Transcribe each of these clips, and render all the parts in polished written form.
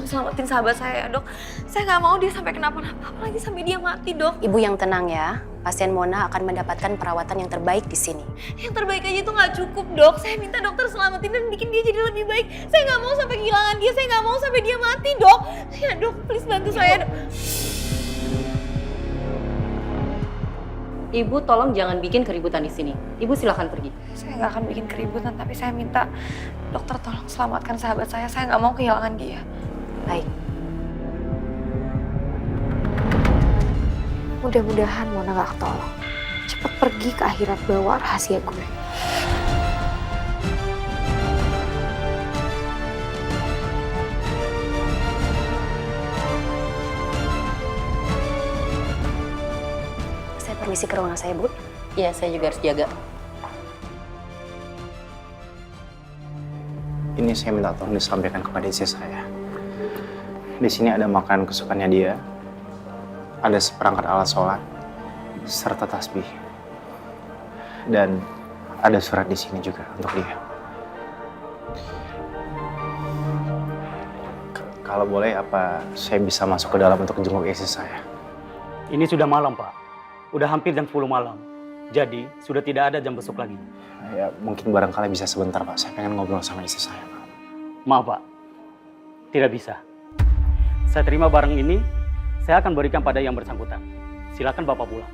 selamatin sahabat saya, Dok. Saya nggak mau dia sampai kenapa-napa, apalagi sampai dia mati, Dok. Ibu yang tenang ya. Pasien Mona akan mendapatkan perawatan yang terbaik di sini. Yang terbaik aja itu nggak cukup, Dok. Saya minta dokter selamatin dan bikin dia jadi lebih baik. Saya nggak mau sampai kehilangan dia, saya nggak mau sampai dia mati, Dok. Ya, Dok, please bantu saya, Dok. Ibu tolong jangan bikin keributan di sini. Ibu silahkan pergi. Saya nggak akan bikin keributan, tapi saya minta dokter tolong selamatkan sahabat saya. Saya nggak mau kehilangan dia. Baik. Mudah-mudahan Mona gak ketolong. Cepet pergi ke akhirat bawa rahasia gue. Saya permisi ke ruangan saya, Bu. Iya, saya juga harus jaga. Ini saya minta tolong disampaikan kepada istri saya. Di sini ada makanan kesukaannya dia, ada seperangkat alat sholat, serta tasbih. Dan ada surat di sini juga untuk dia. Kalau boleh, apa saya bisa masuk ke dalam untuk jenguk istri saya? Ini sudah malam, Pak. Udah hampir jam 10 malam. Jadi, sudah tidak ada jam besok lagi. Ya, mungkin barangkali bisa sebentar, Pak. Saya pengen ngobrol sama istri saya, Pak. Maaf, Pak. Tidak bisa. Saya terima barang ini, saya akan berikan pada yang bersangkutan. Silakan Bapak pulang.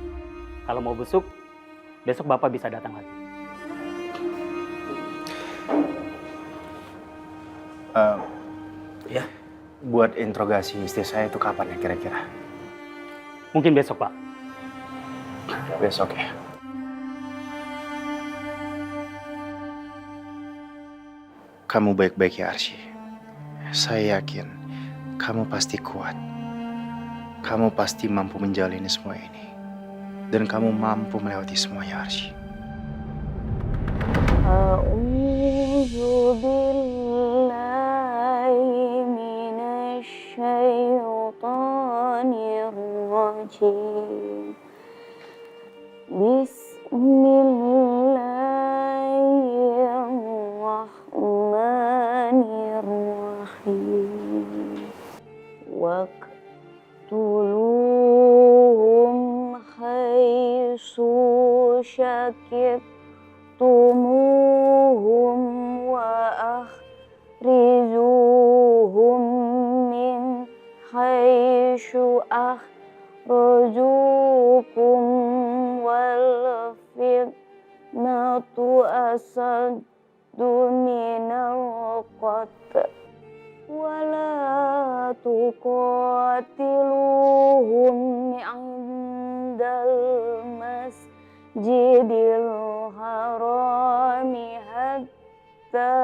Kalau mau besok, besok Bapak bisa datang lagi. Ya, buat interogasi istri saya itu kapan ya kira-kira? Mungkin besok, Pak. Besok ya. Kamu baik-baik ya, Arsy. Saya yakin kamu pasti kuat. Kamu pasti mampu menjalani semua ini. Dan kamu mampu melewati semuanya, Arsy. A'udzu billahi minasy syaithanir rajim. Bismillahirrahmanirrahim. Waqtuluhum haitsu syakiftumuhum wa akhrijuhum min haitsu akhrajukum wal fitnatu asaddu minal qatl wala tuqatiluhum indal masjidil harami hatta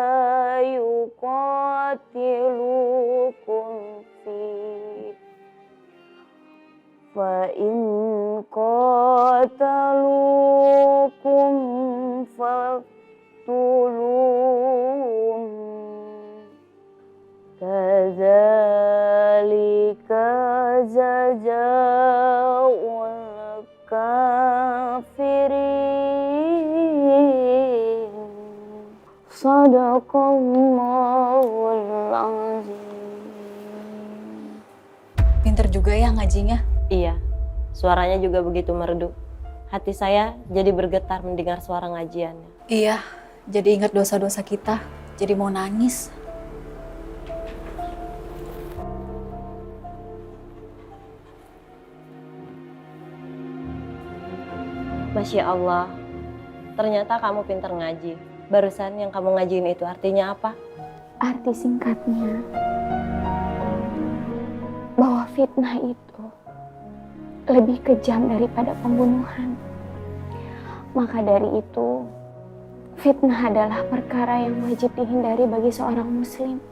yuqatilukum fihi فإن قاتلوكم فاقتلوهم كذلك جزاء الكافرين صدق الله العظيم. Pinter juga ya ngajinya. Iya, suaranya juga begitu merdu. Hati saya jadi bergetar mendengar suara ngajiannya. Iya, jadi ingat dosa-dosa kita. Jadi mau nangis. Masya Allah, ternyata kamu pintar ngaji. Barusan yang kamu ngajiin itu artinya apa? Arti singkatnya bahwa fitnah itu lebih kejam daripada pembunuhan. Maka dari itu, fitnah adalah perkara yang wajib dihindari bagi seorang muslim.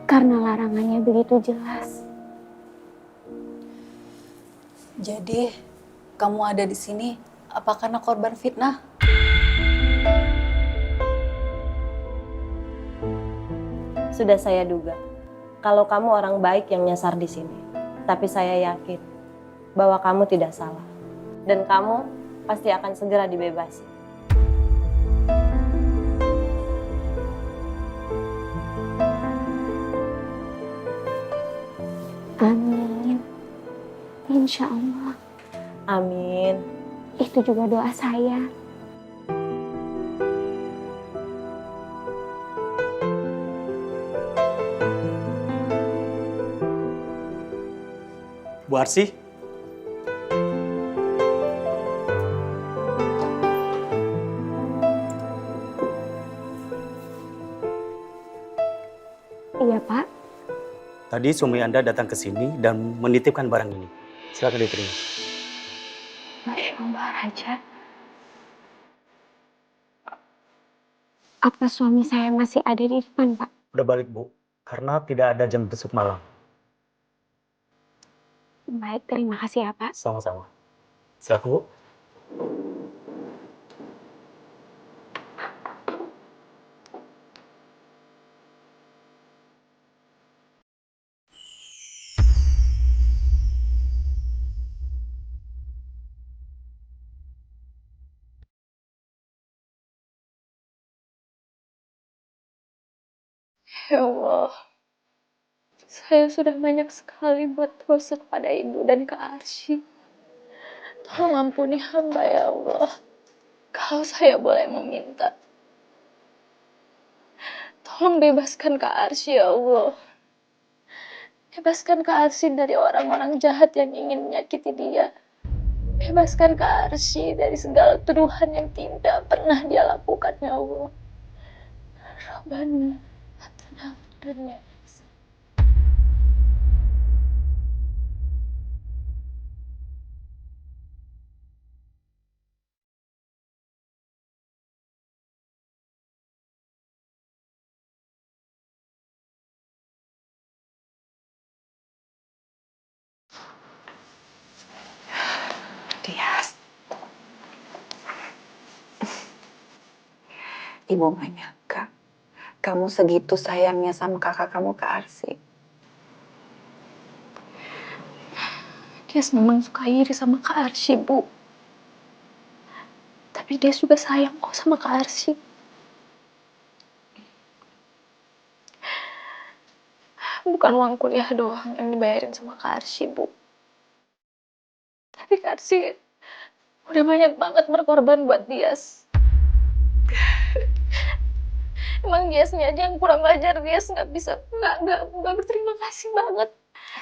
Karena larangannya begitu jelas. Jadi, kamu ada di sini apa karena korban fitnah? Sudah saya duga, kalau kamu orang baik yang nyasar di sini. Tapi saya yakin bahwa kamu tidak salah. Dan kamu pasti akan segera dibebasi. Amin. Insya Allah. Amin. Itu juga doa saya. Bu Arsy, Iya, Pak. tadi suami Anda datang ke sini dan menitipkan barang ini. Silakan diterima. Masya Allah, Raja. Apa suami saya masih ada di depan, Pak? Udah balik, Bu. Karena tidak ada jam besok malam. Baik, terima kasih ya, Pak. Sama-sama. Silakan, Bu. Ya Allah, saya sudah banyak sekali buat dosa kepada ibu dan Kak Arsy. Tolong ampuni hamba ya Allah. Kalau saya boleh meminta, tolong bebaskan Kak Arsy ya Allah. Bebaskan Kak Arsy dari orang-orang jahat yang ingin menyakiti dia. Bebaskan Kak Arsy dari segala tuduhan yang tidak pernah dia lakukan ya Allah. Rabbana, atina fid dunya. Tias, ibu gak nyangka kamu segitu sayangnya sama kakak kamu Kak Arsy. Dia memang suka iri sama Kak Arsy, Bu. Tapi dia juga sayang kok sama Kak Arsy. Bukan uang kuliah doang yang dibayarin sama Kak Arsy, Bu. Tapi Kak Arsy udah banyak banget berkorban buat Dias. Emang Diasnya aja yang kurang ajar, Dias nggak bisa, nggak berterima kasih banget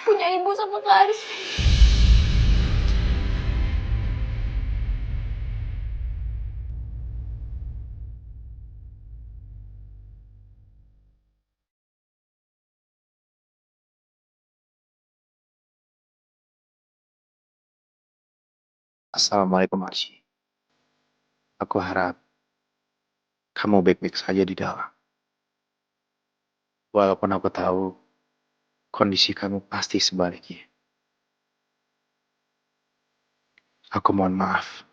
punya ibu sama Kak Arsy. Assalamualaikum Arsy. Aku harap kamu baik-baik saja di dalam. Walaupun aku tahu kondisi kamu pasti sebaliknya. Aku mohon maaf.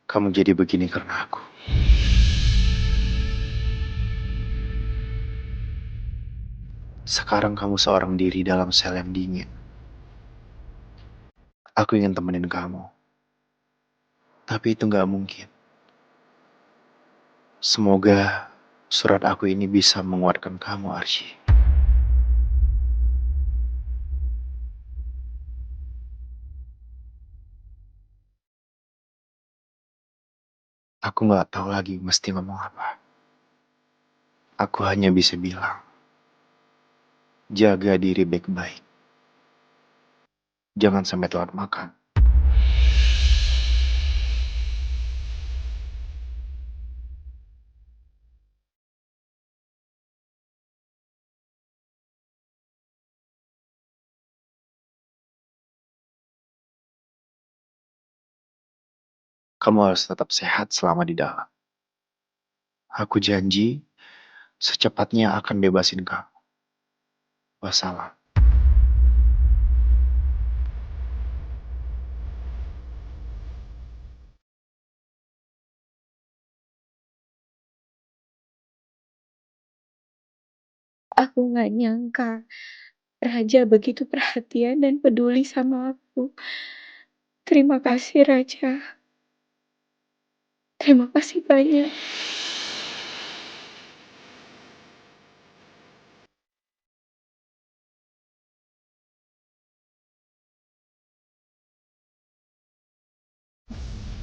Kamu jadi begini karena aku. Sekarang kamu seorang diri dalam sel yang dingin. Aku ingin temenin kamu. Tapi itu nggak mungkin. Semoga surat aku ini bisa menguatkan kamu, Arsy. Aku nggak tahu lagi mesti ngomong apa. Aku hanya bisa bilang, jaga diri baik-baik. Jangan sampai telat makan. Kamu harus tetap sehat selama di dalam. Aku janji, secepatnya akan bebasin kamu. Wassalam. Aku nggak nyangka Raja begitu perhatian dan peduli sama aku. Terima kasih Raja. Terima kasih banyak.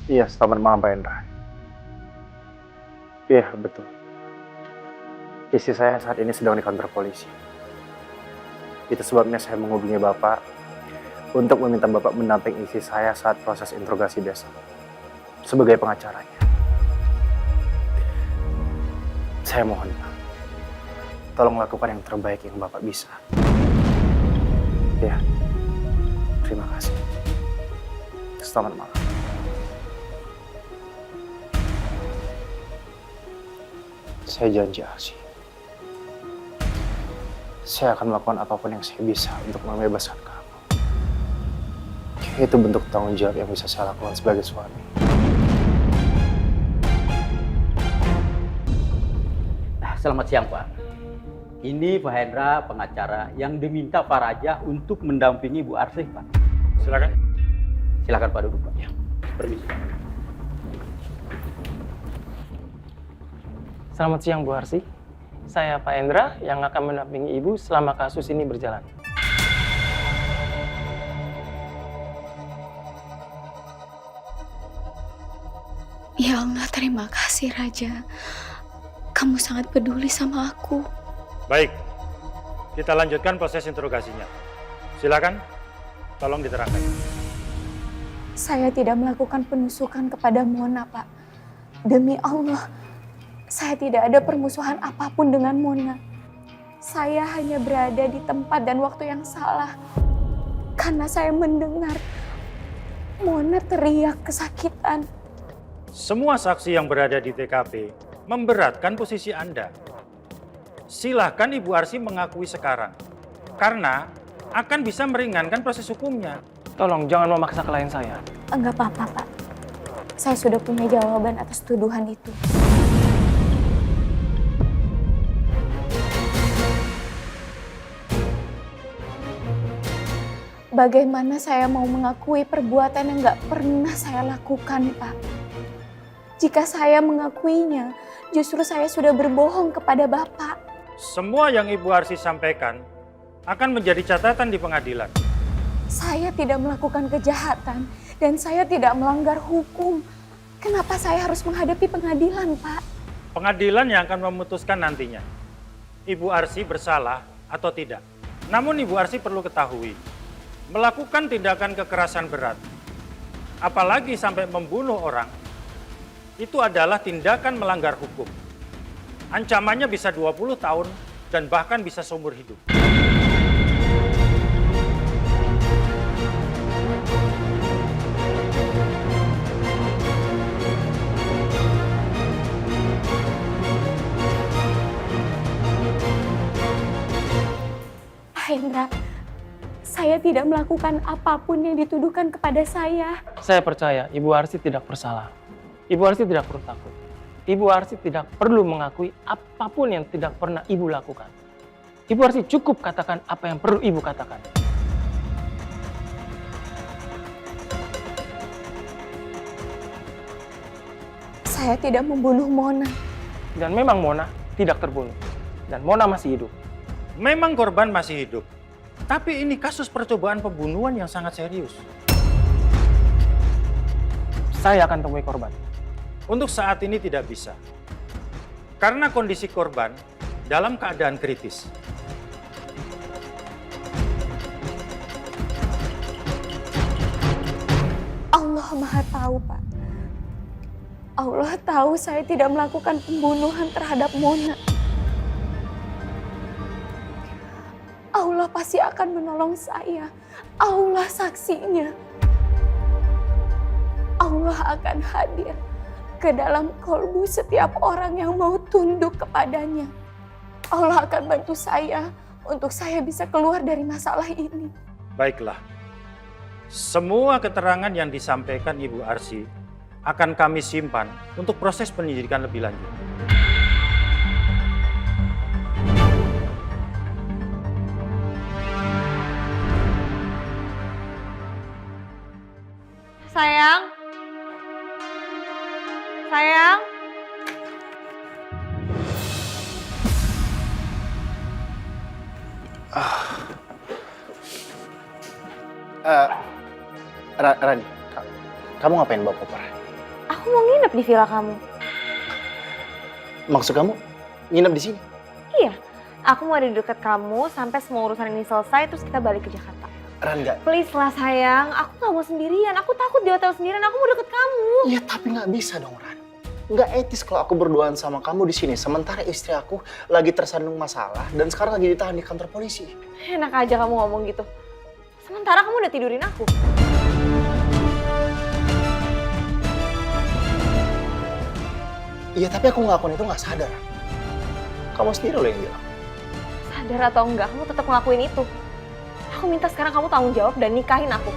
Iya, selamat malam Pak Hendra. Iya, betul. Istri saya saat ini sedang di kantor polisi. Itu sebabnya saya menghubungi Bapak untuk meminta Bapak mendampingi istri saya saat proses interogasi besok sebagai pengacaranya. Saya mohon, Pak, tolong lakukan yang terbaik yang Bapak bisa. Ya, terima kasih. Selamat malam. Saya janji, Arsy. Saya akan melakukan apapun yang saya bisa untuk membebaskan kamu. Itu bentuk tanggung jawab yang bisa saya lakukan sebagai suami. Selamat siang, Pak. Ini Pak Hendra, pengacara yang diminta Pak Raja untuk mendampingi Bu Arsy, Pak. Silakan. Silakan Pak duduk, Pak. Ya, permisi. Selamat siang Bu Arsy. Saya Pak Hendra yang akan mendampingi Ibu selama kasus ini berjalan. Ya Allah, terima kasih Raja. Kamu sangat peduli sama aku. Baik, kita lanjutkan proses interogasinya. Silakan, tolong diterangkan. Saya tidak melakukan penusukan kepada Mona, Pak. Demi Allah, saya tidak ada permusuhan apapun dengan Mona. Saya hanya berada di tempat dan waktu yang salah. Karena saya mendengar Mona teriak kesakitan. Semua saksi yang berada di TKP memberatkan posisi Anda. Silahkan Ibu Arsy mengakui sekarang, karena akan bisa meringankan proses hukumnya. Tolong jangan memaksa klien saya. Enggak apa-apa, Pak. Saya sudah punya jawaban atas tuduhan itu. Bagaimana saya mau mengakui perbuatan yang nggak pernah saya lakukan, Pak? Jika saya mengakuinya, justru saya sudah berbohong kepada Bapak. Semua yang Ibu Arsy sampaikan akan menjadi catatan di pengadilan. Saya tidak melakukan kejahatan dan saya tidak melanggar hukum. Kenapa saya harus menghadapi pengadilan, Pak? Pengadilan yang akan memutuskan nantinya, Ibu Arsy bersalah atau tidak. Namun Ibu Arsy perlu ketahui, melakukan tindakan kekerasan berat, apalagi sampai membunuh orang, itu adalah tindakan melanggar hukum. Ancamannya bisa 20 tahun dan bahkan bisa seumur hidup. Pak Hendra, saya tidak melakukan apapun yang dituduhkan kepada saya. Saya percaya Ibu Arsy tidak bersalah. Ibu Arsy tidak perlu takut. Ibu Arsy tidak perlu mengakui apapun yang tidak pernah Ibu lakukan. Ibu Arsy cukup katakan apa yang perlu Ibu katakan. Saya tidak membunuh Mona. Dan memang Mona tidak terbunuh. Dan Mona masih hidup. Memang korban masih hidup. Tapi ini kasus percobaan pembunuhan yang sangat serius. Saya akan temui korban. Untuk saat ini tidak bisa. Karena kondisi korban dalam keadaan kritis. Allah Maha tahu, Pak. Allah tahu saya tidak melakukan pembunuhan terhadap Mona. Allah pasti akan menolong saya. Allah saksinya. Allah akan hadir ke dalam kolbu setiap orang yang mau tunduk kepadanya. Allah akan bantu saya untuk saya bisa keluar dari masalah ini. Baiklah. Semua keterangan yang disampaikan Ibu Arsy akan kami simpan untuk proses penyidikan lebih lanjut. Sayang. Sayang. Rani, kamu ngapain bawa koper? Aku mau nginep di villa kamu. Maksud kamu nginep di sini? Iya, aku mau ada di dekat kamu sampai semua urusan ini selesai terus kita balik ke Jakarta. Ran, nggak. Please lah sayang, aku gak mau sendirian. Aku takut di hotel sendirian, aku mau deket kamu. Iya, tapi nggak bisa dong, Ran. Nggak etis kalau aku berduaan sama kamu di sini, sementara istri aku lagi tersandung masalah dan sekarang lagi ditahan di kantor polisi. Enak aja kamu ngomong gitu. Sementara kamu udah tidurin aku. Iya, tapi aku ngelakuin itu nggak sadar. Kamu sendiri loh yang bilang. Sadar atau enggak, kamu tetap ngelakuin itu. Aku minta sekarang kamu tanggung jawab dan nikahin aku.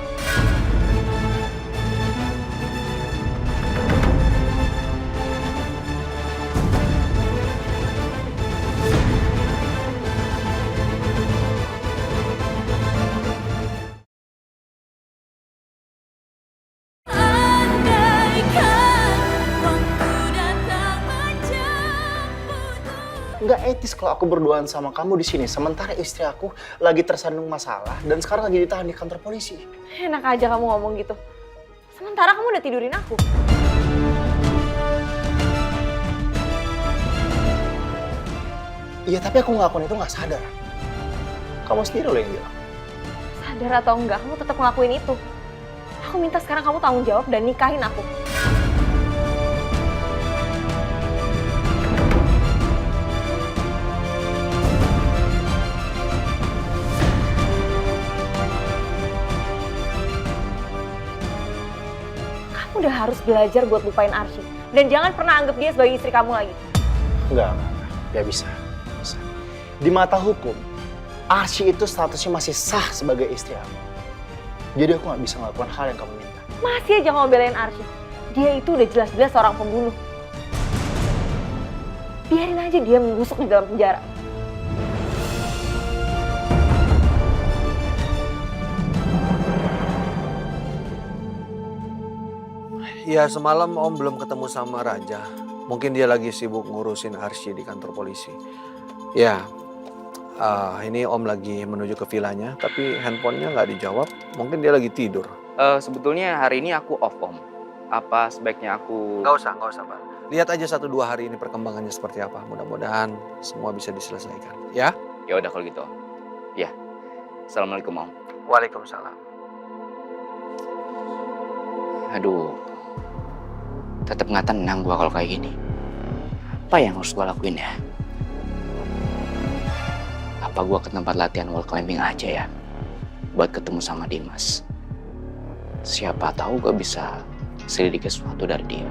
Nggak etis kalau aku berduaan sama kamu di sini, sementara istri aku lagi tersandung masalah dan sekarang lagi ditahan di kantor polisi. Enak aja kamu ngomong gitu. Sementara kamu udah tidurin aku. Iya, tapi aku ngelakuin itu nggak sadar. Kamu sendiri loh yang bilang. Sadar atau enggak, kamu tetap ngelakuin itu. Aku minta sekarang kamu tanggung jawab dan nikahin aku. Kamu udah harus belajar buat lupain Arsy. Dan jangan pernah anggap dia sebagai istri kamu lagi. Nggak bisa. Di mata hukum, Arsy itu statusnya masih sah sebagai istri aku. Jadi aku nggak bisa ngelakukan hal yang kamu minta. Masih aja kamu belain Arsy. Dia itu udah jelas-jelas seorang pembunuh. Biarin aja dia membusuk di dalam penjara. Ya semalam Om belum ketemu sama Raja. Mungkin dia lagi sibuk ngurusin Arsy di kantor polisi. Ya, ini Om lagi menuju ke villanya, tapi handphonenya nggak dijawab. Mungkin dia lagi tidur. Sebetulnya hari ini aku off, Om. Apa sebaiknya aku... Nggak usah Pak. Lihat aja 1-2 hari ini perkembangannya seperti apa. Mudah-mudahan semua bisa diselesaikan. Ya? Ya udah kalau gitu, Om. Ya. Assalamualaikum, Om. Waalaikumsalam. Aduh. Tetap nggak tenang gua kalau kayak gini. Apa yang harus gua lakuin ya? Apa gua ke tempat latihan wall climbing aja ya? Buat ketemu sama Dimas. Siapa tahu gua bisa selidiki sesuatu dari dia.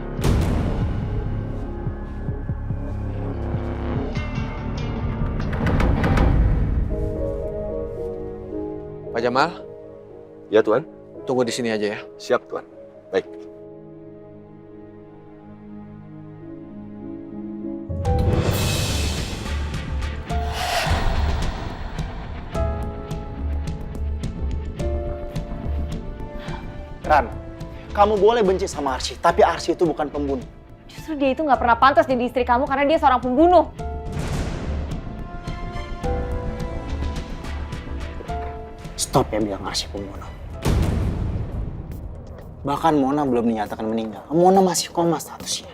Pak Jamal? Ya, Tuan. Tunggu di sini aja ya. Siap, Tuan. Baik. Ran, kamu boleh benci sama Arsy, tapi Arsy itu bukan pembunuh. Justru dia itu nggak pernah pantas jadi istri kamu karena dia seorang pembunuh. Stop ya bilang Arsy pembunuh. Bahkan Mona belum dinyatakan meninggal. Mona masih koma statusnya.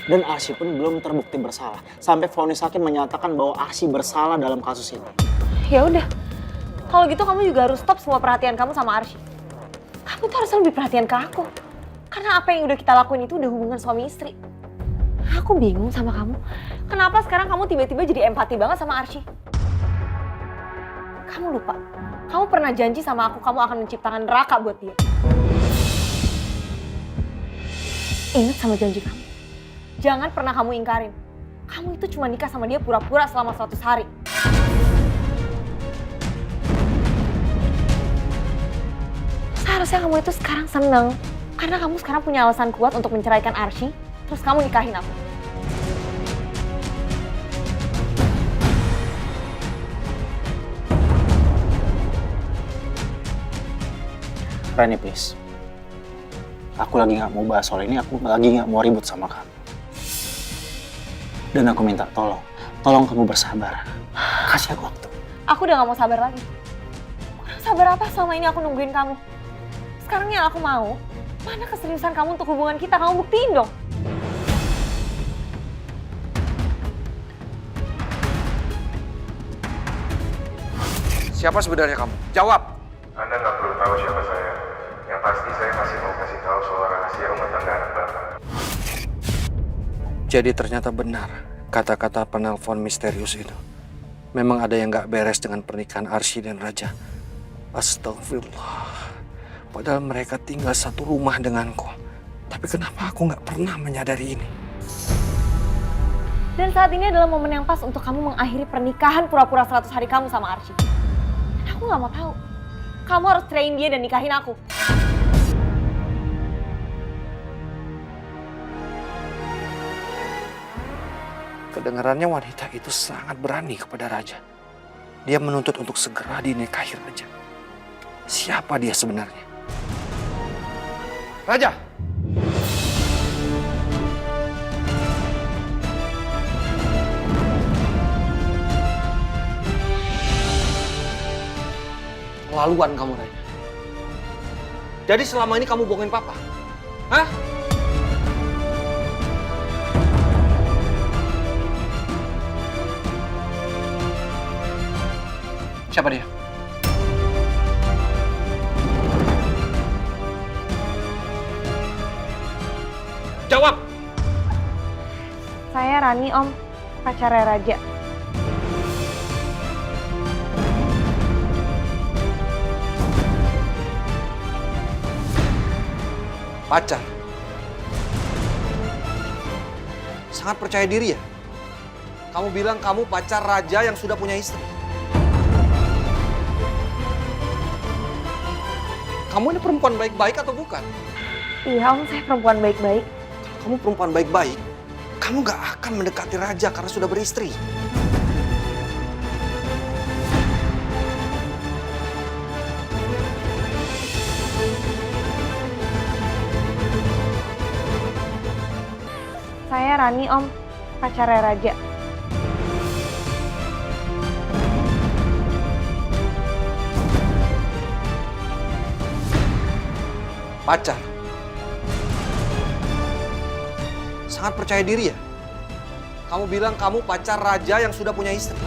Dan Arsy pun belum terbukti bersalah. Sampai vonis hakim menyatakan bahwa Arsy bersalah dalam kasus ini. Ya udah, kalau gitu kamu juga harus stop semua perhatian kamu sama Arsy. Kamu tuh harus lebih perhatian ke aku. Karena apa yang udah kita lakuin itu udah hubungan suami istri. Aku bingung sama kamu. Kenapa sekarang kamu tiba-tiba jadi empati banget sama Arsy? Kamu lupa, kamu pernah janji sama aku kamu akan menciptakan neraka buat dia. Ingat sama janji kamu. Jangan pernah kamu ingkarin. Kamu itu cuma nikah sama dia pura-pura selama 100 hari. Seharusnya kamu itu sekarang seneng. Karena kamu sekarang punya alasan kuat untuk menceraikan Arsy. Terus kamu nikahin aku. Rani, please. Aku lagi nggak mau bahas soal ini, aku lagi nggak mau ribut sama kamu. Dan aku minta tolong kamu bersabar. Kasih aku waktu. Aku udah gak mau sabar lagi. Sabar apa selama ini aku nungguin kamu? Sekarang yang aku mau, Mana keseriusan kamu untuk hubungan kita? Kamu buktiin dong. Siapa sebenarnya kamu? Jawab! Anda nggak perlu tahu siapa saya. Yang pasti saya masih mau kasih tahu soal rahasia rumah tangga anak Bapak. Jadi ternyata benar kata-kata penelpon misterius itu. Memang ada yang nggak beres dengan pernikahan Arsy dan Raja. Astagfirullah. Padahal mereka tinggal satu rumah denganku. Tapi kenapa aku nggak pernah menyadari ini? Dan saat ini adalah momen yang pas untuk kamu mengakhiri pernikahan pura-pura 100 hari kamu sama Arsy. Dan aku nggak mau tahu. Kamu harus ceraiin dia dan nikahin aku. Kedengarannya wanita itu sangat berani kepada Raja. Dia menuntut untuk segera dinikahi Raja. Siapa dia sebenarnya? Raja! Keterlaluan kamu, Raja. Jadi selama ini kamu bohongin Papa? Hah? Siapa dia? Jawab! Saya Rani, Om. Pacarnya Raja. Pacar? Sangat percaya diri ya? Kamu bilang kamu pacar Raja yang sudah punya istri. Kamu ini perempuan baik-baik atau bukan? Iya, Om. Saya perempuan baik-baik. Kamu perempuan baik-baik, kamu gak akan mendekati Raja karena sudah beristri. Saya Rani, Om. Pacarnya Raja. Pacar? Sangat percaya diri ya? Kamu bilang kamu pacar Raja yang sudah punya istri.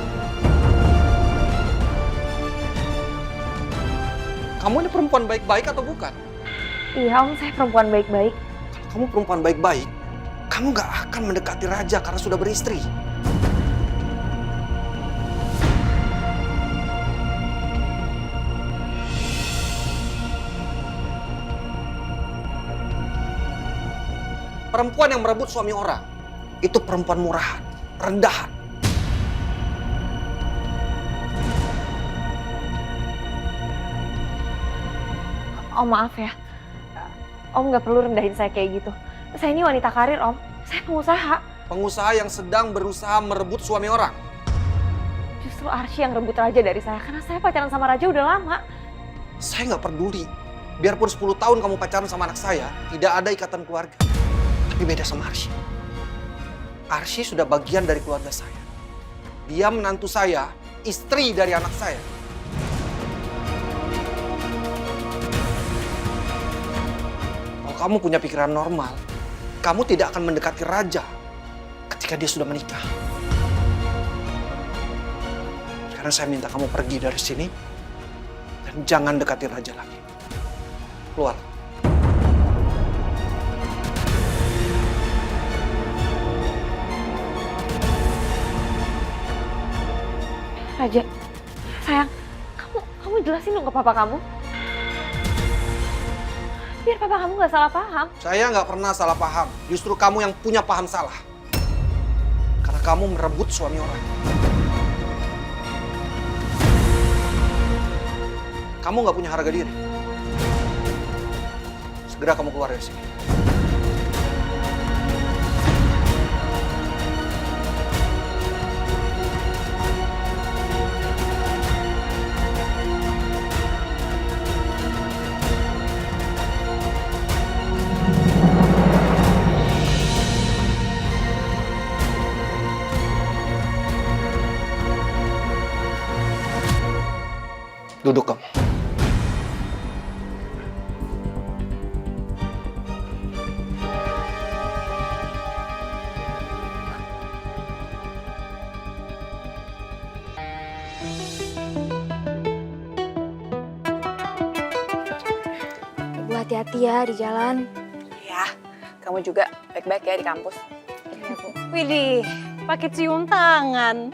Kamu ini perempuan baik-baik atau bukan? Iya, Om. Saya perempuan baik-baik. Kalau kamu perempuan baik-baik, kamu gak akan mendekati Raja karena sudah beristri. Perempuan yang merebut suami orang, itu perempuan murahan, rendahan. Om, maaf ya. Om nggak perlu rendahin saya kayak gitu. Saya ini wanita karir, Om. Saya pengusaha. Pengusaha yang sedang berusaha merebut suami orang. Justru Arsy yang rebut Raja dari saya, karena saya pacaran sama Raja udah lama. Saya nggak peduli. Biarpun 10 tahun kamu pacaran sama anak saya, tidak ada ikatan keluarga. Tapi beda sama Arsy. Arsy sudah bagian dari keluarga saya. Dia menantu saya, istri dari anak saya. Kalau kamu punya pikiran normal, kamu tidak akan mendekati Raja ketika dia sudah menikah. Sekarang saya minta kamu pergi dari sini dan jangan dekati Raja lagi. Keluar. Raja, sayang, kamu jelasin dong ke papa kamu. Biar papa kamu nggak salah paham. Saya nggak pernah salah paham. Justru kamu yang punya paham salah. Karena kamu merebut suami orang. Kamu nggak punya harga diri. Segera kamu keluar dari sini. Duduk kamu. hati-hati ya di jalan. Ya, kamu juga baik-baik ya di kampus. Widih, pakai cium tangan.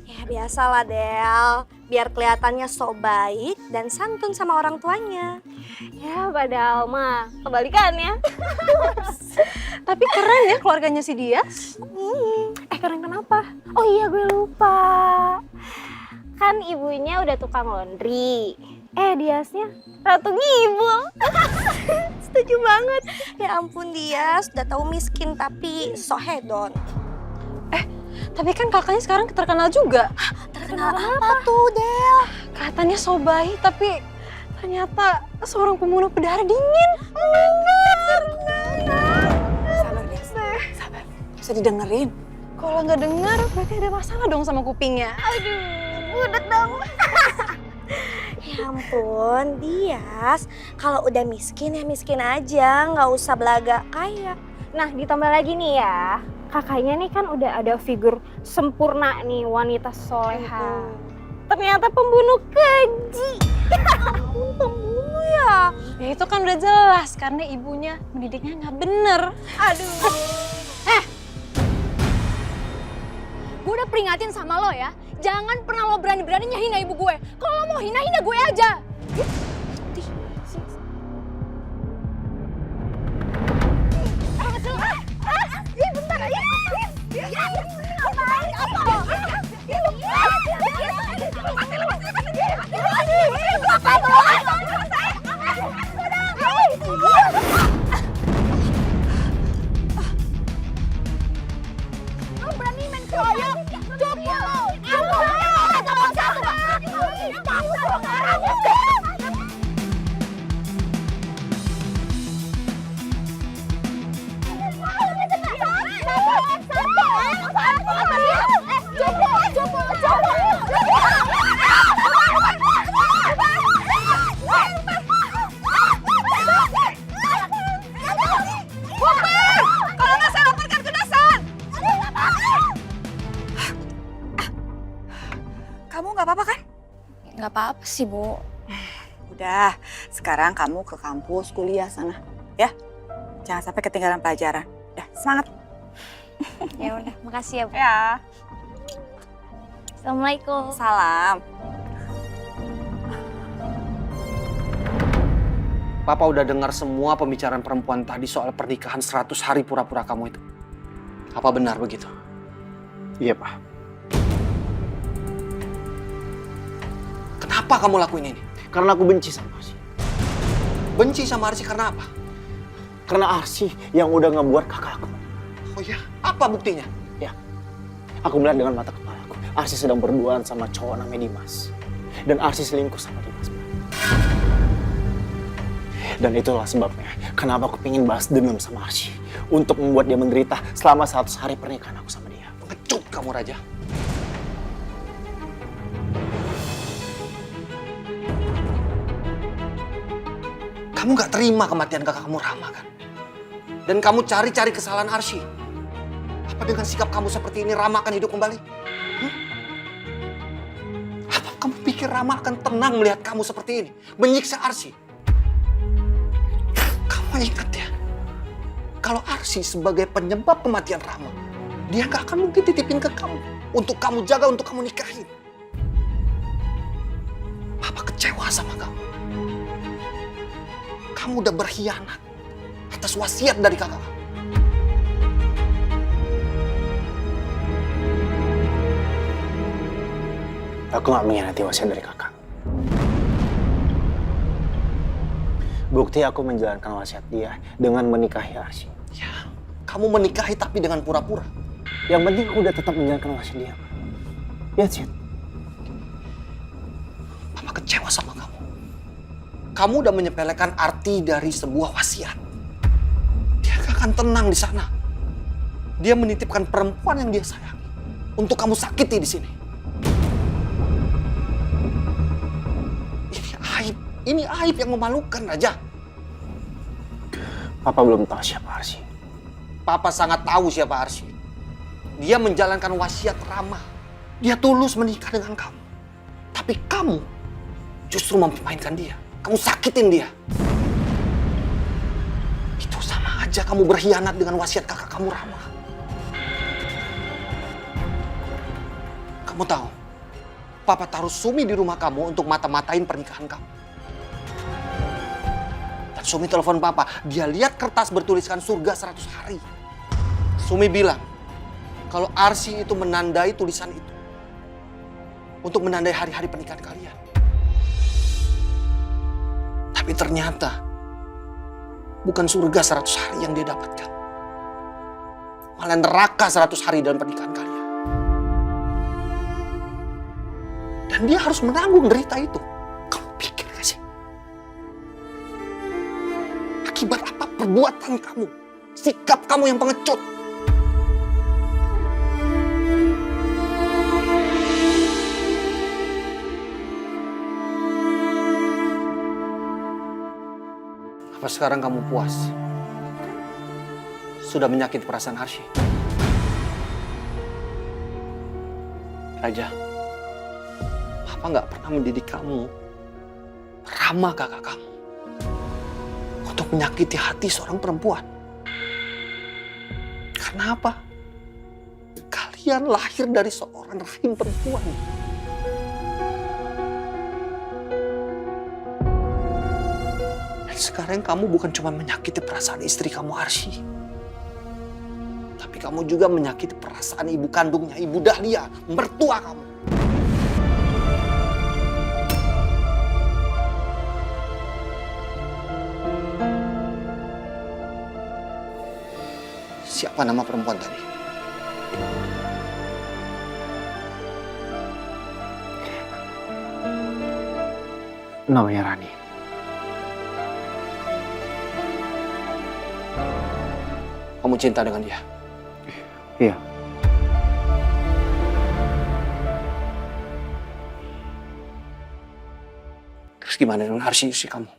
Ya biasalah Del, biar kelihatannya sok baik dan santun sama orang tuanya. Ya padahal mah kebalikannya. Tapi keren ya keluarganya si Dias. Keren kenapa? Oh iya gue lupa. Kan ibunya udah tukang laundry. Diasnya ratu ngibul. Setuju banget. Ya ampun Dias, udah tahu miskin tapi sok hedon. Tapi kan kakaknya sekarang terkenal juga. Terkenal apa tuh Del? Katanya so baik tapi ternyata seorang pembunuh berdarah dingin. Oh my god. Sabar Dias, sabar. Bisa didengerin. Kalau nggak dengar berarti ada masalah dong sama kupingnya. Aduh, budet dong. Ya ampun, Dias. Kalau udah miskin ya miskin aja, nggak usah belaga kaya. Nah ditambah lagi nih ya, kakaknya nih kan udah ada figur sempurna nih, wanita soleha. Ternyata pembunuh keji. Pembunuh ya? Ya itu kan udah jelas karena ibunya mendidiknya nggak bener. Aduh. Gue udah peringatin sama lo ya, jangan pernah lo berani-beraninya hina ibu gue. Kalau lo mau hina gue aja. Lo berani main keroyok? Coba lo! Kamu nggak apa-apa kan? Nggak apa-apa sih Bu. Udah, sekarang kamu ke kampus kuliah sana, ya. Jangan sampai ketinggalan pelajaran. Udah, semangat. Ya udah, makasih ya Bu. Ya. Assalamualaikum. Salam. Papa udah dengar semua pembicaraan perempuan tadi soal pernikahan 100 hari pura-pura kamu itu. Apa benar begitu? Iya, Pak. Kenapa kamu lakuin ini? Karena aku benci sama Arsy. Benci sama Arsy karena apa? Karena Arsy yang udah ngebuat kakak aku. Oh ya, apa buktinya? Ya, aku melihat dengan mata kepalaku. Arsy sedang berduaan sama cowok namanya Dimas. Dan Arsy selingkuh sama Dimas. Dan itulah sebabnya kenapa aku pengen balas dendam sama Arsy. Untuk membuat dia menderita selama 100 hari pernikahan aku sama dia. Pengecut kamu, Raja. Kamu gak terima kematian kakak kamu Rama kan? Dan kamu cari-cari kesalahan Arsy. Apa dengan sikap kamu seperti ini Rama akan hidup kembali? Apa kamu pikir Rama akan tenang melihat kamu seperti ini? Menyiksa Arsy? Kamu ingat ya? Kalau Arsy sebagai penyebab kematian Rama, dia gak akan mungkin titipin ke kamu. Untuk kamu jaga, untuk kamu nikahin. Papa kecewa sama kamu. Kamu udah berkhianat atas wasiat dari kakak kamu. Aku gak mengkhianati wasiat dari kakak. Bukti aku menjalankan wasiat dia dengan menikahi Arsy. Ya, kamu menikahi tapi dengan pura-pura. Yang penting aku udah tetap menjalankan wasiat dia. That's it. Mama kecewa sama kamu. Kamu udah menyepelekan arti dari sebuah wasiat. Dia gak akan tenang di sana. Dia menitipkan perempuan yang dia sayangi untuk kamu sakiti di sini. Ini aib. Ini aib yang memalukan, Raja. Papa belum tahu siapa Arsy. Papa sangat tahu siapa Arsy. Dia menjalankan wasiat Rama. Dia tulus menikah dengan kamu. Tapi kamu justru mempermainkan dia. Kamu sakitin dia. Itu sama aja kamu berkhianat dengan wasiat kakak kamu Rama. Kamu tahu, Papa taruh Sumi di rumah kamu untuk mata-matain pernikahan kamu. Dan Sumi telepon Papa, dia lihat kertas bertuliskan surga 100 hari. Sumi bilang, kalau Arsy itu menandai tulisan itu untuk menandai hari-hari pernikahan kalian. Tapi ternyata bukan surga 100 hari yang dia dapatkan. Malah neraka 100 hari dalam pernikahan kalian. Dan dia harus menanggung derita itu. Kamu pikir gak sih? Akibat apa perbuatan kamu? Sikap kamu yang pengecut. Apa sekarang kamu puas? Sudah menyakiti perasaan Arsy? Raja, Papa nggak pernah mendidik kamu, Rama kakak kamu, untuk menyakiti hati seorang perempuan. Karena apa? Kalian lahir dari seorang rahim perempuan. Sekarang kamu bukan cuma menyakiti perasaan istri kamu Arsy, tapi kamu juga menyakiti perasaan ibu kandungnya, Ibu Dahlia, mertua kamu. Siapa nama perempuan tadi? Namanya Rani. Kamu cinta dengan dia? Iya. Terus gimana dengan Arsy istri kamu?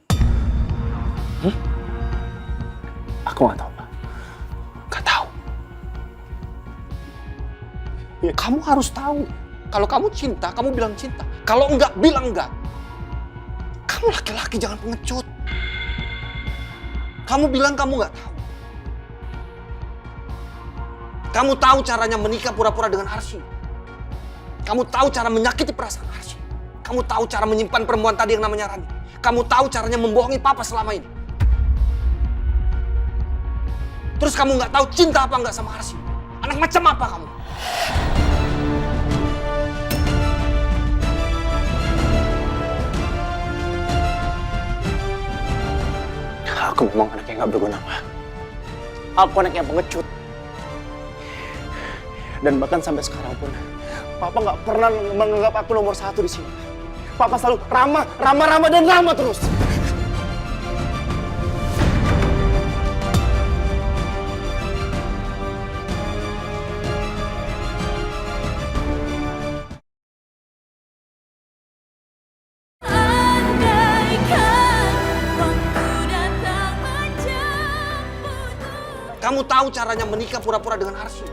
Aku nggak tahu, Pak. Gak tahu. Ya, kamu harus tahu. Kalau kamu cinta, kamu bilang cinta. Kalau enggak, bilang enggak. Kamu laki-laki jangan pengecut. Kamu bilang kamu nggak tahu. Kamu tahu caranya menikah pura-pura dengan Arsy. Kamu tahu cara menyakiti perasaan Arsy. Kamu tahu cara menyimpan perempuan tadi yang namanya Rani. Kamu tahu caranya membohongi Papa selama ini. Terus kamu nggak tahu cinta apa nggak sama Arsy. Anak macam apa kamu? Aku memang anak yang nggak berguna, Pak. Aku anak yang pengecut. Dan bahkan sampai sekarang pun, Papa nggak pernah menganggap aku nomor 1 di sini. Papa selalu Rama, dan Rama terus. Kamu tahu caranya menikah pura-pura dengan Arsy.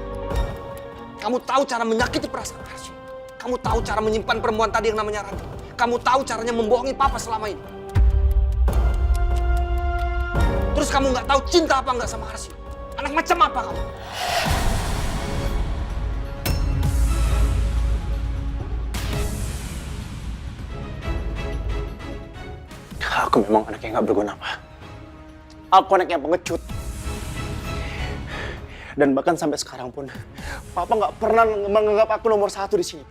Kamu tahu cara menyakiti perasaan Arsy. Kamu tahu cara menyimpan perempuan tadi yang namanya Rani. Kamu tahu caranya membohongi Papa selama ini. Terus kamu nggak tahu cinta apa nggak sama Arsy. Anak macam apa kamu? Aku memang anak yang nggak berguna, Pak. Aku anak yang pengecut. Dan bahkan sampai sekarang pun, Papa nggak pernah menganggap aku nomor 1 di sini.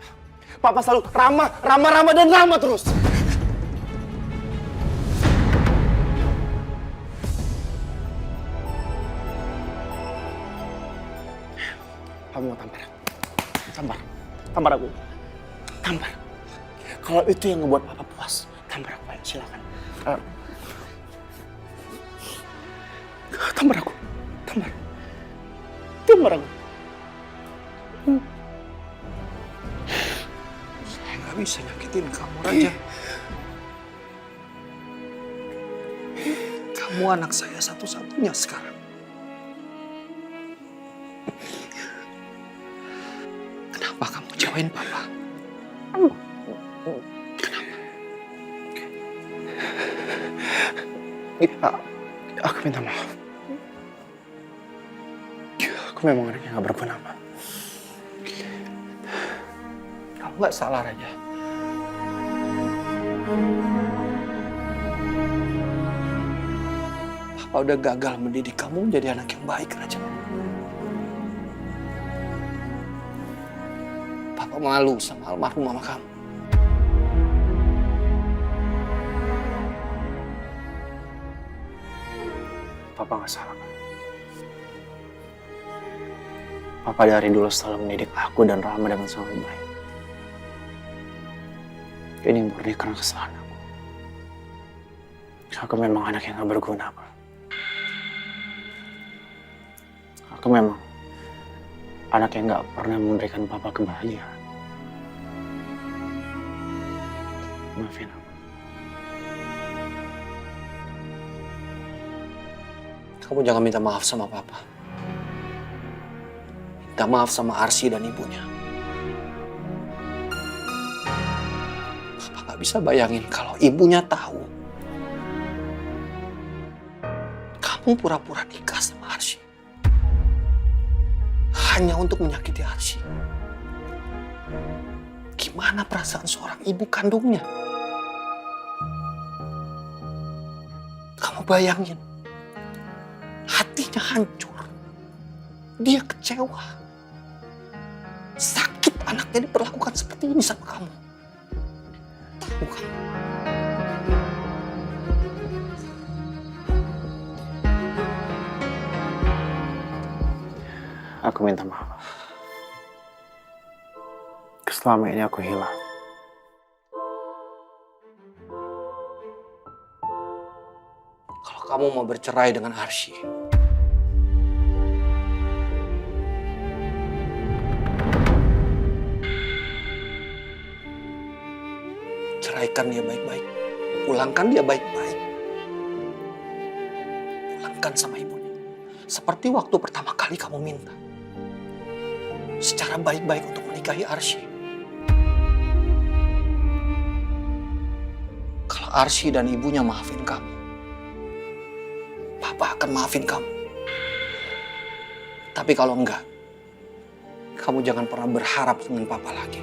Papa selalu Rama, dan Rama terus. Kamu mau tampar? Tampar aku. Tampar. Kalau itu yang ngebuat Papa puas, tampar aku, ayo silakan. Tampar aku. Tampar aku. Saya nggak bisa nyakitin kamu, Raja. Kamu anak saya satu-satunya sekarang. Kenapa kamu jauhin Papa? Ya, aku minta maaf. Aku memang anak yang gak berguna, Ma. Kamu gak salah, Raja. Papa udah gagal mendidik kamu menjadi anak yang baik, Raja. Papa malu sama almarhum mama kamu. Papa gak salah, Ma. Papa dari dulu selalu mendidik aku dan Rama dengan sangat baik. Ini murni karena kesalahan aku. Aku memang anak yang gak berguna, Pak. Aku memang anak yang gak pernah memberikan Papa kebahagiaan. Maafin aku. Kamu jangan minta maaf sama Papa. Minta maaf sama Arsy dan ibunya. Papa gak bisa bayangin kalau ibunya tahu kamu pura-pura nikah sama Arsy. Hanya untuk menyakiti Arsy. Gimana perasaan seorang ibu kandungnya? Kamu bayangin. Hatinya hancur. Dia kecewa. Sakit anaknya diperlakukan seperti ini sama kamu. Tahu kan? Aku minta maaf. Selama ini aku hilang. Kalau kamu mau bercerai dengan Arsy, ceraikan dia baik-baik. Pulangkan dia baik-baik. Pulangkan sama ibunya. Seperti waktu pertama kali kamu minta. Secara baik-baik untuk menikahi Arsy. Kalau Arsy dan ibunya maafin kamu, Papa akan maafin kamu. Tapi kalau enggak, kamu jangan pernah berharap dengan Papa lagi.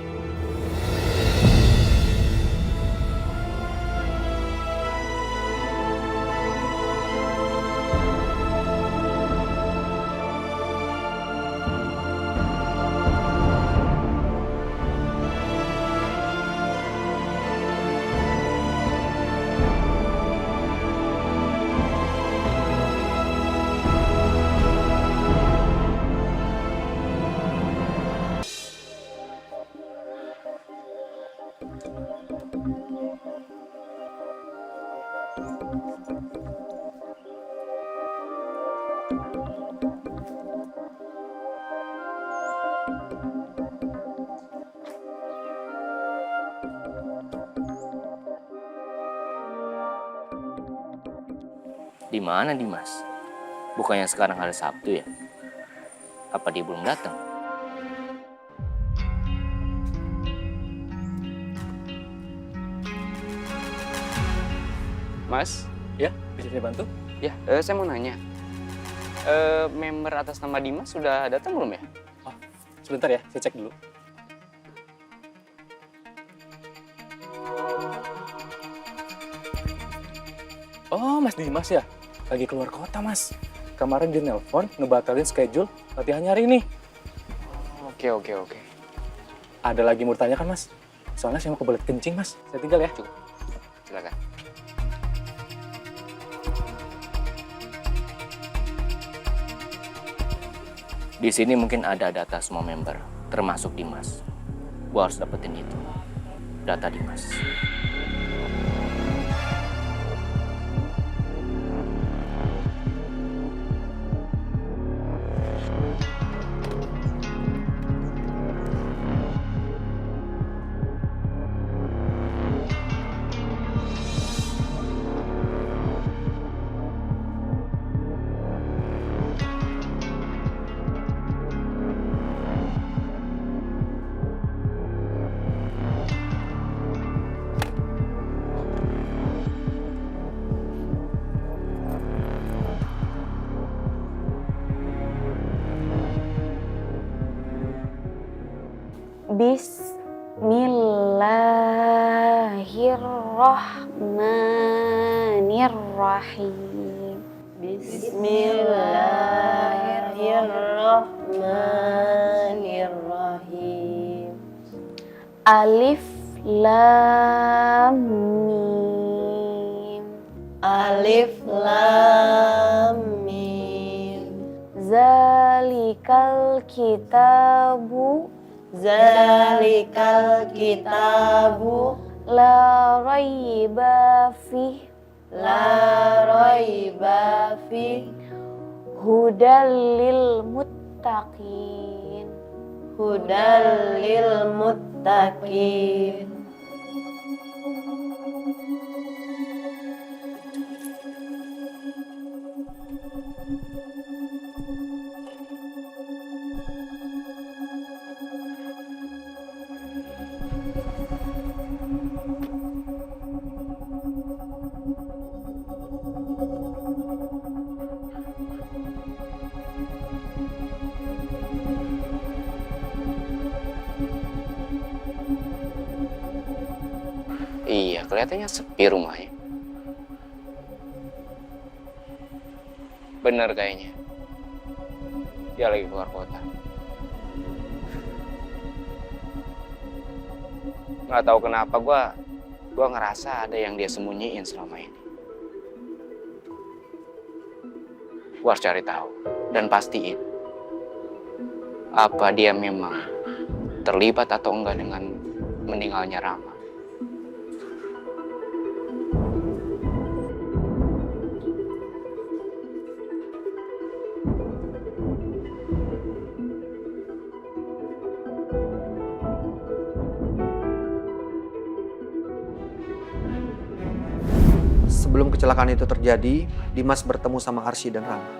Di mana Dimas? Bukannya sekarang hari Sabtu ya? Apa dia belum datang? Mas, Ya, bisa saya bantu? ya saya mau nanya. Member atas nama Dimas sudah datang belum ya? Oh, sebentar ya, saya cek dulu. Oh, Mas Dimas ya? Lagi keluar kota, Mas. Kemarin dia nelpon, ngebatalin schedule latihannya hari ini. Oke. Ada lagi mau tanya kan, Mas? Soalnya saya mau kebelet kencing, Mas. Saya tinggal ya. Cukup. Silakan. Di sini mungkin ada data semua member, termasuk Dimas. Gua harus dapetin itu. Data Dimas. Bismillahirrahmanirrahim. Bismillahirrahmanirrahim. Alif lam mim. Alif lam mim. Zalikal kitabu. Zalikal kitabu. La raiba fih. La raiba fih. Hudal lil muttaqin. Hudal lil muttaqin. Iya, kelihatannya sepi rumahnya. Bener kayaknya. Dia lagi keluar kota. Nggak tahu kenapa gua ngerasa ada yang dia sembunyiin selama ini. Gua harus cari tahu dan pastiin apa dia memang terlibat atau enggak dengan meninggalnya Rama. Sebelum kecelakaan itu terjadi, Dimas bertemu sama Arsy dan Rama.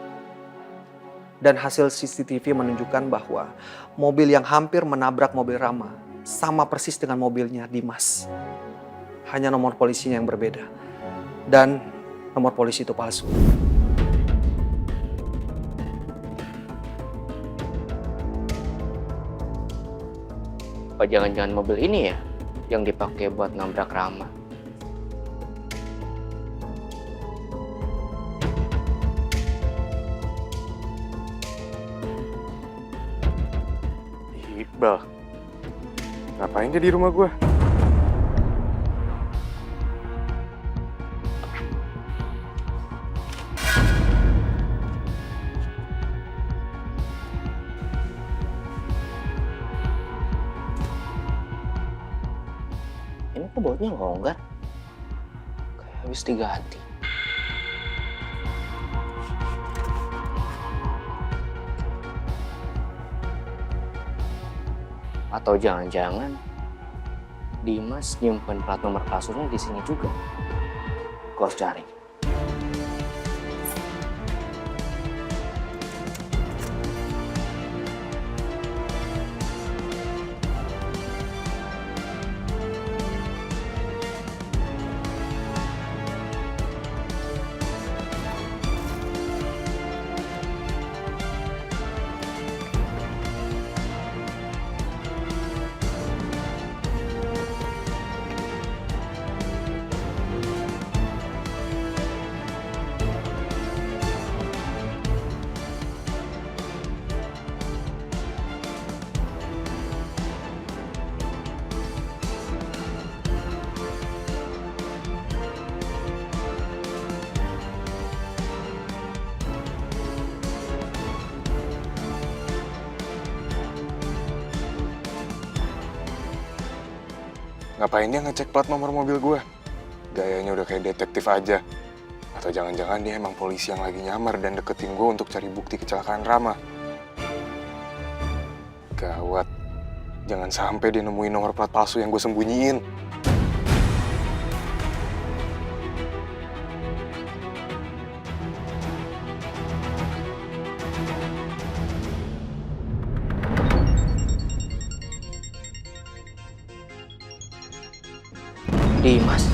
Dan hasil CCTV menunjukkan bahwa mobil yang hampir menabrak mobil Rama sama persis dengan mobilnya Dimas. Hanya nomor polisinya yang berbeda. Dan nomor polisi itu palsu. Apa jangan-jangan mobil ini ya yang dipakai buat nabrak Rama? Iqbal, ngapain dia di rumah gue? Ini kok bautnya longgar? Kayak habis diganti. Atau jangan-jangan Dimas nyimpen plat nomor kasusnya di sini juga. Gua harus cari. Ngapain dia ngecek plat nomor mobil gue? Gayanya udah kayak detektif aja. Atau jangan-jangan dia emang polisi yang lagi nyamar dan deketin gue untuk cari bukti kecelakaan Rama. Gawat. Jangan sampai dia nemuin nomor plat palsu yang gue sembunyiin. Dimas.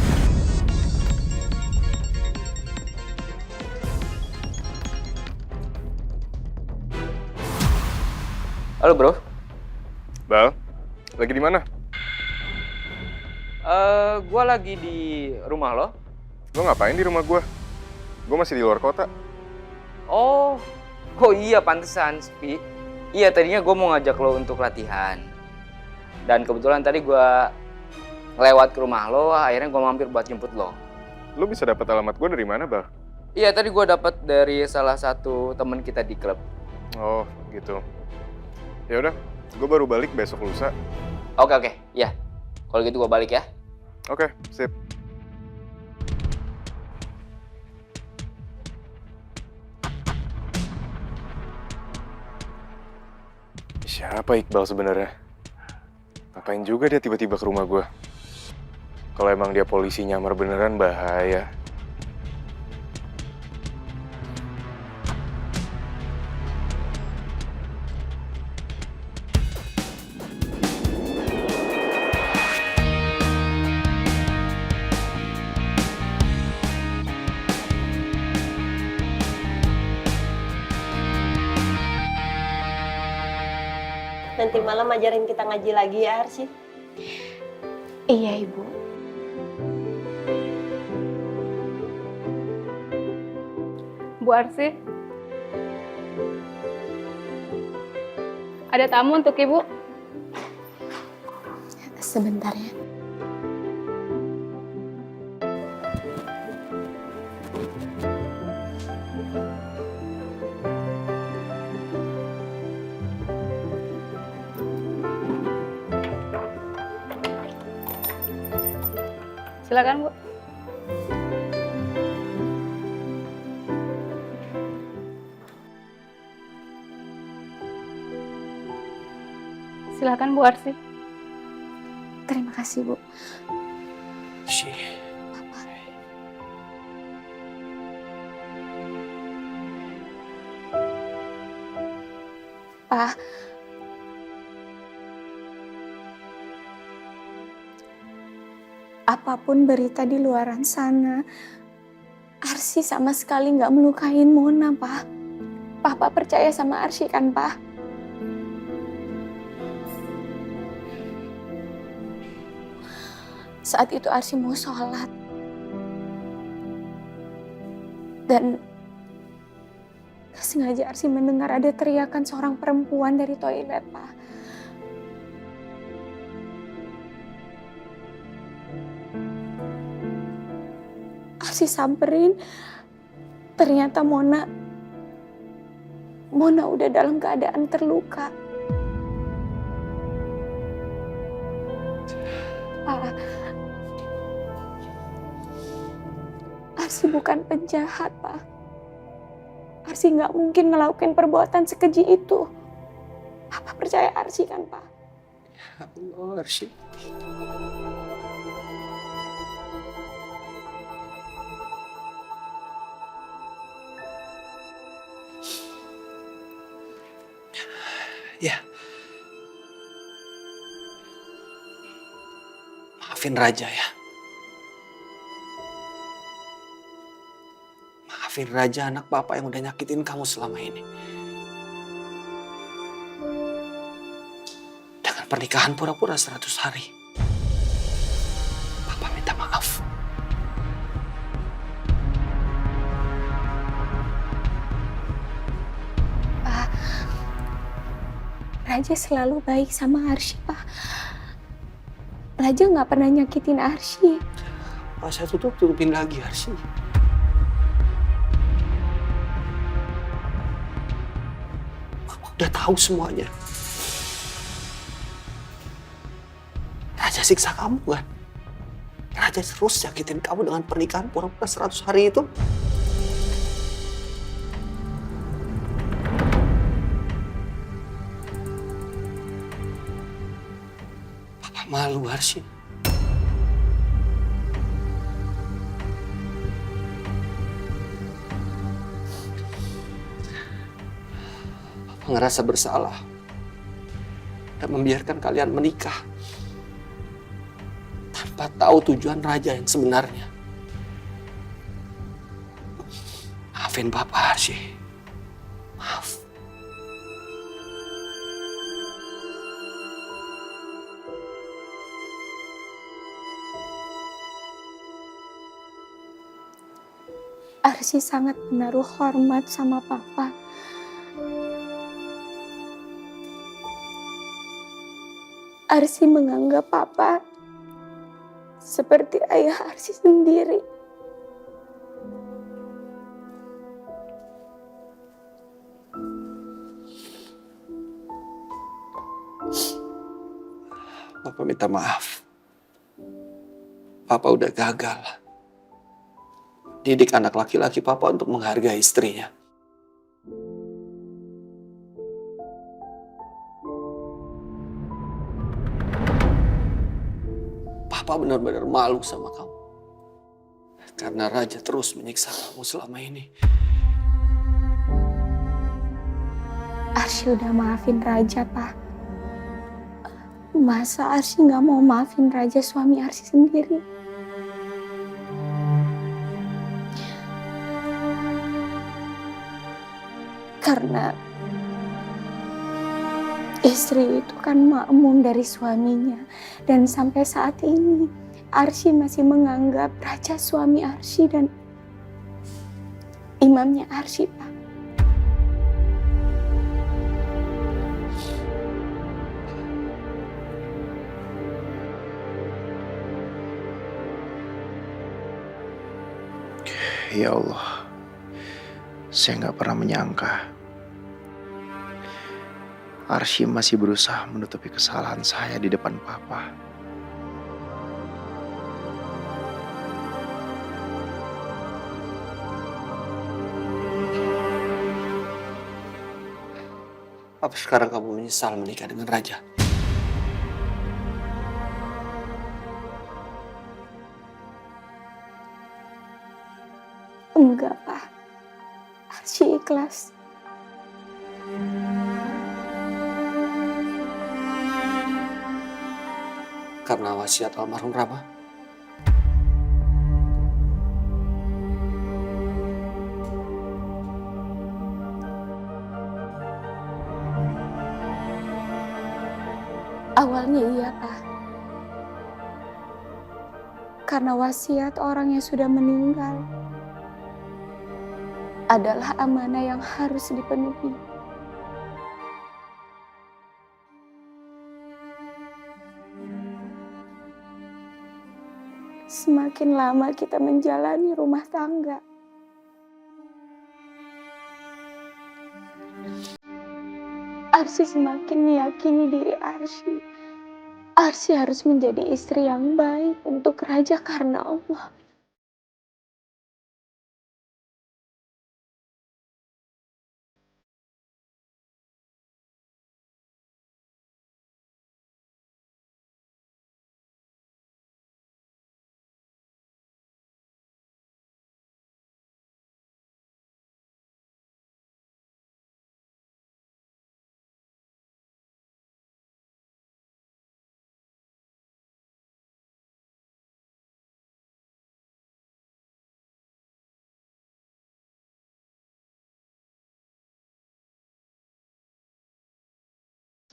Halo bro. Bal, Lagi di mana? Gue lagi di rumah lo. Lo ngapain di rumah gue? Gue masih di luar kota. Oh iya pantesan, Spi. Iya, tadinya gue mau ngajak lo untuk latihan. Dan kebetulan tadi gue lewat ke rumah lo, akhirnya gue mampir buat jemput lo. Lo bisa dapat alamat gue dari mana, Bal? Iya, tadi gue dapat dari salah satu teman kita di klub. Oh, gitu. Ya udah, gue baru balik besok lusa. Oke, iya. Kalau gitu gue balik ya. Oke, sip. Siapa Iqbal sebenarnya? Ngapain juga dia tiba-tiba ke rumah gue? Kalau emang dia polisi nyamar beneran bahaya. Nanti malam ajarin kita ngaji lagi ya, Arsy. Iya, Ibu. Bu Arsy, ada tamu untuk Ibu. Sebentar ya. Silakan, Bu. Silakan, Bu Arsy. Terima kasih, Bu. Pak. Apapun berita di luaran sana, Arsy sama sekali nggak melukain Mona, Pak. Papa percaya sama Arsy kan, Pak? Saat itu Arsy mau sholat. Dan gak sengaja Arsy mendengar ada teriakan seorang perempuan dari toilet, Pak. Arsy samperin, ternyata Mona udah dalam keadaan terluka. Pak, Arsy bukan penjahat, Pak. Arsy nggak mungkin ngelakuin perbuatan sekeji itu. Papa percaya Arsy kan, Pak? Ya Allah, Arsy. Ya. Maafin Raja ya. Maafin Raja, anak papa yang udah nyakitin kamu selama ini. Dengan pernikahan pura-pura 100 hari. Papa minta maaf. Pak, Raja selalu baik sama Arsy, Pak. Raja nggak pernah nyakitin Arsy. Pas saya tutupin lagi Arsy. Papa udah tahu semuanya. Raja siksa kamu kan? Raja terus nyakitin kamu dengan pernikahan pura-pura 100 hari itu. Papa malu, Arsy. Papa ngerasa bersalah dan membiarkan kalian menikah tanpa tahu tujuan Raja yang sebenarnya. Maafin Papa, Arsy. Maaf. Arsy sangat menaruh hormat sama papa. Arsy menganggap papa seperti ayah Arsy sendiri. Papa minta maaf. Papa udah gagal didik anak laki-laki Papa untuk menghargai istrinya. Papa benar-benar malu sama kamu. Karena Raja terus menyiksa kamu selama ini. Arsy udah maafin Raja, Pak. Masa Arsy nggak mau maafin Raja, suami Arsy sendiri? Karena istri itu kan makmum dari suaminya. Dan sampai saat ini Arsy masih menganggap Raja suami Arsy dan imamnya Arsy, Pak. Ya Allah, saya nggak pernah menyangka Arsy masih berusaha menutupi kesalahan saya di depan Papa. Apa sekarang kamu menyesal menikah dengan Raja? Enggak, Pak. Arsy ikhlas. Karena wasiat almarhum Rama? Awalnya iya, Pak. Karena wasiat orang yang sudah meninggal adalah amanah yang harus dipenuhi. Semakin lama kita menjalani rumah tangga, Arsy semakin meyakini diri Arsy. Arsy harus menjadi istri yang baik untuk Raja karena Allah.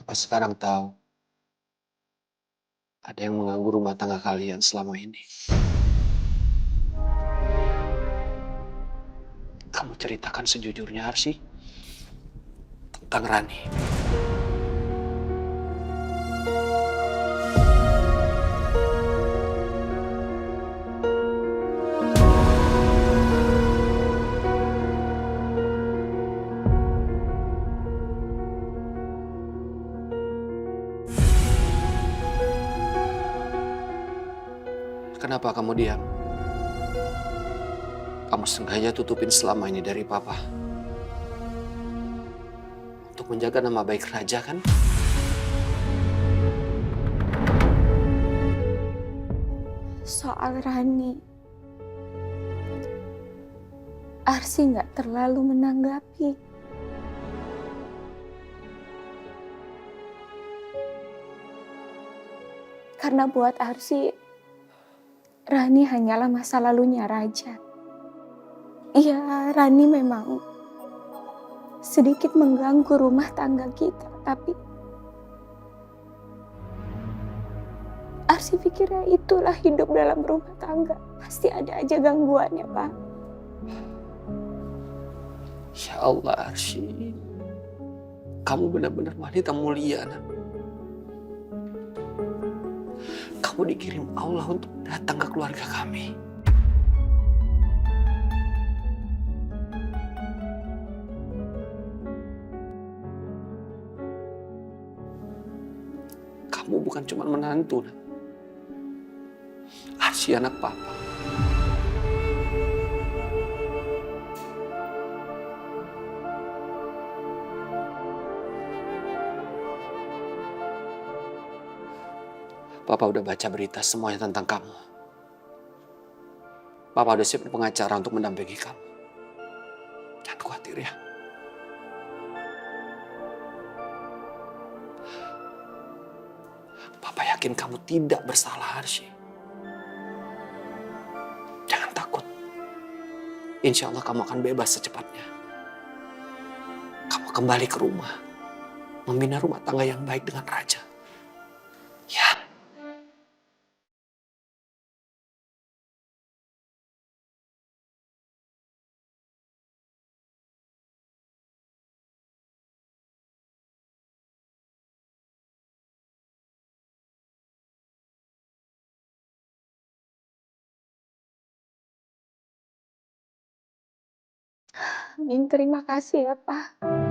Apa sekarang tahu ada yang mengganggu rumah tangga kalian selama ini? Kamu ceritakan sejujurnya, Arsy, tentang Rani. Kenapa kamu diam? Kamu sengaja tutupin selama ini dari Papa. Untuk menjaga nama baik Raja, kan? Soal Rani, Arsy nggak terlalu menanggapi. Karena buat Arsy, Rani hanyalah masa lalunya Raja. Iya, Rani memang sedikit mengganggu rumah tangga kita, tapi Arsy pikirnya itulah hidup dalam rumah tangga. Pasti ada aja gangguannya, Pak. Ya Allah, Arsy. Kamu benar-benar wanita mulia, nak. Kamu dikirim Allah untuk datang ke keluarga kami. Kamu bukan cuma menantu, nak. Arsy anak papa. Papa udah baca berita semuanya tentang kamu. Papa udah siap pengacara untuk mendampingi kamu. Jangan khawatir ya. Papa yakin kamu tidak bersalah, Arsy. Jangan takut. Insya Allah kamu akan bebas secepatnya. Kamu kembali ke rumah. Membina rumah tangga yang baik dengan Raja. Ya. Amin, terima kasih ya, Pak.